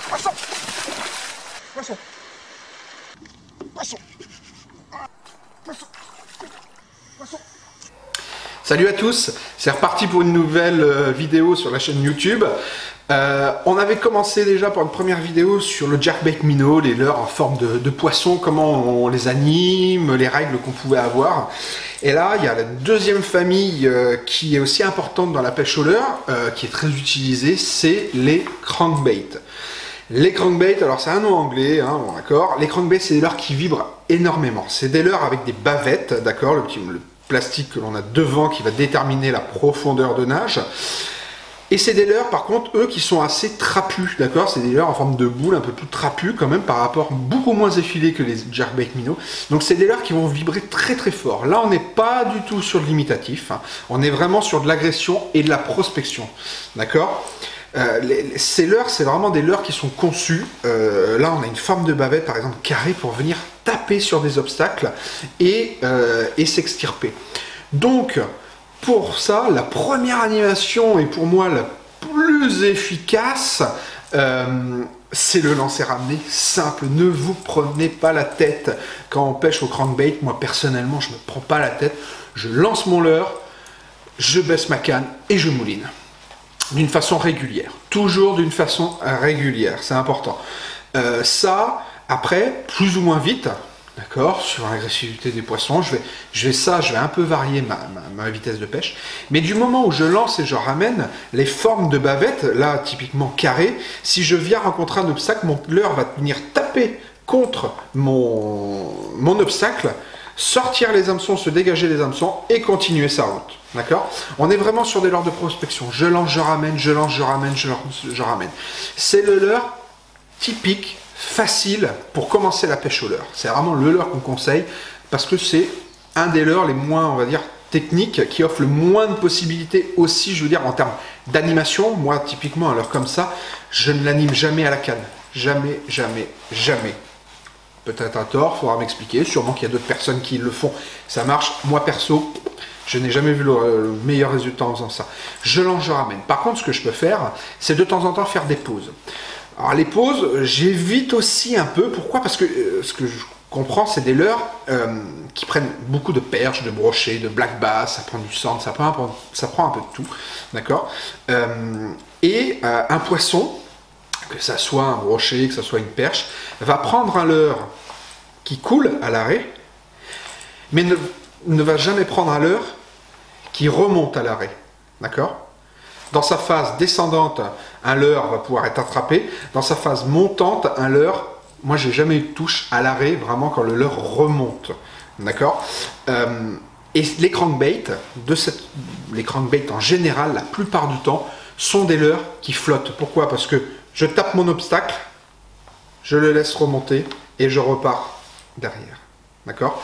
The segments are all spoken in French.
Poisson. Poisson. Poisson. Poisson. Poisson. Salut à tous, c'est reparti pour une nouvelle vidéo sur la chaîne YouTube. On avait commencé déjà par une première vidéo sur le jerkbait minnow, les leurres en forme de poisson, comment on les anime, les règles qu'on pouvait avoir. Et là, il y a la deuxième famille qui est aussi importante dans la pêche au leurre, qui est très utilisée, c'est les crankbaits. Les crankbaits, alors c'est un nom anglais, hein, bon, d'accord. Les crankbaits, c'est des leurres qui vibrent énormément. C'est des leurres avec des bavettes, d'accord, le plastique que l'on a devant qui va déterminer la profondeur de nage. Et c'est des leurres, par contre, eux, qui sont assez trapus, d'accord. C'est des leurres en forme de boule, un peu plus trapus quand même, par rapport beaucoup moins effilés que les jerkbait minnow. Donc c'est des leurres qui vont vibrer très très fort. Là, on n'est pas du tout sur de l'imitatif, hein. On est vraiment sur de l'agression et de la prospection, d'accord. Ces leurres, c'est vraiment des leurres qui sont conçus. Là, on a une forme de bavette, par exemple, carrée, pour venir taper sur des obstacles et s'extirper. Donc, pour ça, la première animation, et pour moi la plus efficace, c'est le lancer-ramener simple. Ne vous prenez pas la tête quand on pêche au crankbait. Moi, personnellement, je ne me prends pas la tête. Je lance mon leurre, je baisse ma canne et je mouline. D'une façon régulière. Toujours d'une façon régulière, c'est important. Ça, après, plus ou moins vite, d'accord, sur l'agressivité des poissons, je vais un peu varier ma vitesse de pêche. Mais du moment où je lance et je ramène, les formes de bavettes, là, typiquement carrées, si je viens rencontrer un obstacle, mon leurre va venir taper contre mon obstacle, sortir les hameçons, se dégager les hameçons et continuer sa route. D'accord? On est vraiment sur des leurres de prospection. Je lance, je ramène, je lance, je ramène, je lance, je ramène. C'est le leurre typique, facile pour commencer la pêche au leurre. C'est vraiment le leurre qu'on conseille parce que c'est un des leurres les moins, on va dire, techniques, qui offre le moins de possibilités aussi, je veux dire, en termes d'animation. Moi, typiquement, un leurre comme ça, je ne l'anime jamais à la canne. Jamais, jamais, jamais. Peut-être à tort, il faudra m'expliquer. Sûrement qu'il y a d'autres personnes qui le font. Ça marche. Moi, perso, je n'ai jamais vu le meilleur résultat en faisant ça. Je lance, je ramène. Par contre, ce que je peux faire, c'est de temps en temps faire des pauses. Alors, les pauses, j'évite aussi un peu. Pourquoi? Parce que ce que je comprends, c'est des leurres qui prennent beaucoup de perches, de brochets, de black bass, ça prend du sand, ça prend un peu de tout. D'accord. Un poisson, que ça soit un brochet, que ça soit une perche, va prendre un leurre qui coule à l'arrêt, mais ne va jamais prendre un leurre qui remonte à l'arrêt. D'accord? Dans sa phase descendante, un leurre va pouvoir être attrapé. Dans sa phase montante, un leurre, moi j'ai jamais eu de touche à l'arrêt, vraiment quand le leurre remonte. D'accord? Et les crankbaits, les crankbaits en général, la plupart du temps, sont des leurres qui flottent. Pourquoi? Parce que je tape mon obstacle, je le laisse remonter et je repars derrière. D'accord?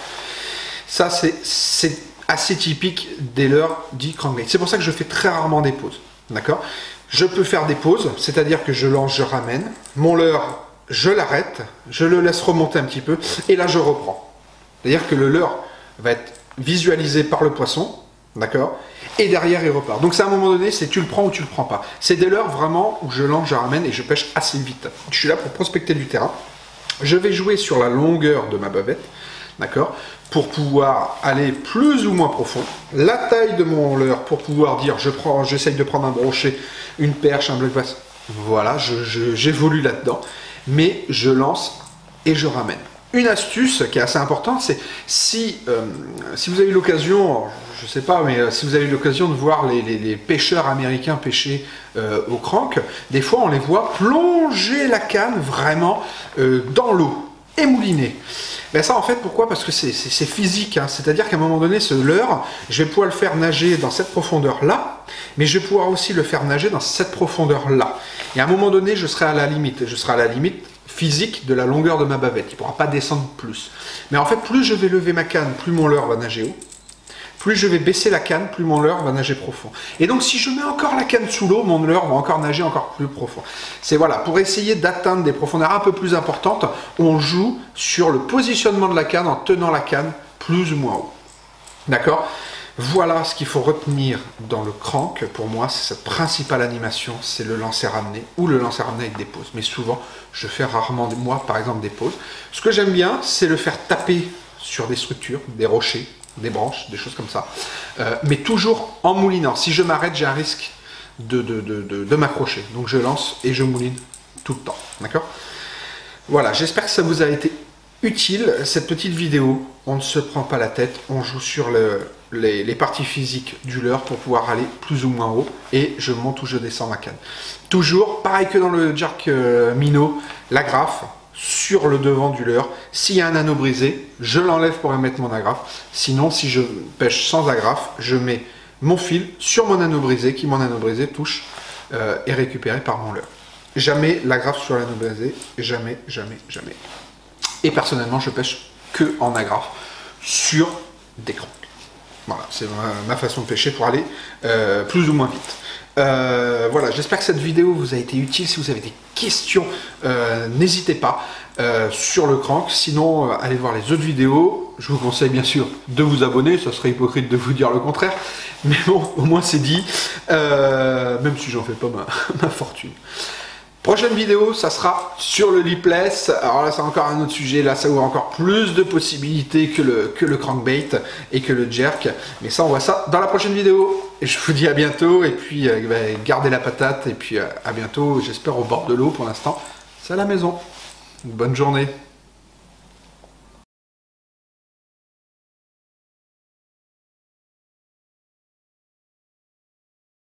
Ça, c'est assez typique des leurres dits crankbait. C'est pour ça que je fais très rarement des pauses. D'accord? Je peux faire des pauses, c'est-à-dire que je lance, je ramène. Mon leurre, je l'arrête, je le laisse remonter un petit peu et là, je reprends. C'est-à-dire que le leurre va être visualisé par le poisson. D'accord? Et derrière, il repart. Donc, c'est à un moment donné, c'est tu le prends ou tu le prends pas. C'est des leurres vraiment où je lance, je ramène et je pêche assez vite. Je suis là pour prospecter du terrain. Je vais jouer sur la longueur de ma bavette, d'accord, pour pouvoir aller plus ou moins profond. La taille de mon leurre pour pouvoir dire, j'essaye de prendre un brochet, une perche, un black bass. Voilà, j'évolue là-dedans. Mais je lance et je ramène. Une astuce qui est assez importante, c'est si vous avez eu l'occasion, je ne sais pas, mais si vous avez eu l'occasion de voir les pêcheurs américains pêcher au crank, des fois on les voit plonger la canne vraiment dans l'eau et mouliner. Ben ça en fait pourquoi? Parce que c'est physique, hein. C'est-à-dire qu'à un moment donné ce leurre, je vais pouvoir le faire nager dans cette profondeur là, mais je vais pouvoir aussi le faire nager dans cette profondeur là. Et à un moment donné je serai à la limite, physique de la longueur de ma bavette. Il ne pourra pas descendre plus. Mais en fait, plus je vais lever ma canne, plus mon leurre va nager haut. Plus je vais baisser la canne, plus mon leurre va nager profond. Et donc, si je mets encore la canne sous l'eau, mon leurre va encore nager encore plus profond. C'est voilà, pour essayer d'atteindre des profondeurs un peu plus importantes, on joue sur le positionnement de la canne en tenant la canne plus ou moins haut. D'accord? Voilà ce qu'il faut retenir dans le crank. Pour moi, c'est sa principale animation, c'est le lancer ramené ou le lancer ramené avec des pauses. Mais souvent, je fais rarement, moi, par exemple, des pauses. Ce que j'aime bien, c'est le faire taper sur des structures, des rochers, des branches, des choses comme ça. Mais toujours en moulinant. Si je m'arrête, j'ai un risque de m'accrocher. Donc je lance et je mouline tout le temps. D'accord? Voilà, j'espère que ça vous a été utile, cette petite vidéo. On ne se prend pas la tête, on joue sur les parties physiques du leurre pour pouvoir aller plus ou moins haut, et je monte ou je descends ma canne. Toujours, pareil que dans le jerk minnow, l'agrafe sur le devant du leurre. S'il y a un anneau brisé, je l'enlève pour mettre mon agrafe. Sinon, si je pêche sans agrafe, je mets mon fil sur mon anneau brisé, qui mon anneau brisé touche est récupéré par mon leurre. Jamais l'agrafe sur l'anneau brisé, jamais, jamais, jamais. Et personnellement, je pêche que en agrafe sur des cranks. Voilà, c'est ma façon de pêcher pour aller plus ou moins vite. Voilà, j'espère que cette vidéo vous a été utile. Si vous avez des questions, n'hésitez pas sur le crank. Sinon, allez voir les autres vidéos. Je vous conseille bien sûr de vous abonner. Ça serait hypocrite de vous dire le contraire. Mais bon, au moins c'est dit. Même si j'en fais pas ma fortune. Prochaine vidéo, ça sera sur le lipless. Alors là, c'est encore un autre sujet. Là, ça ouvre encore plus de possibilités que le crankbait et que le jerk. Mais ça, on voit ça dans la prochaine vidéo. Et je vous dis à bientôt. Et puis, gardez la patate. Et puis, à bientôt. J'espère au bord de l'eau pour l'instant. C'est à la maison. Bonne journée.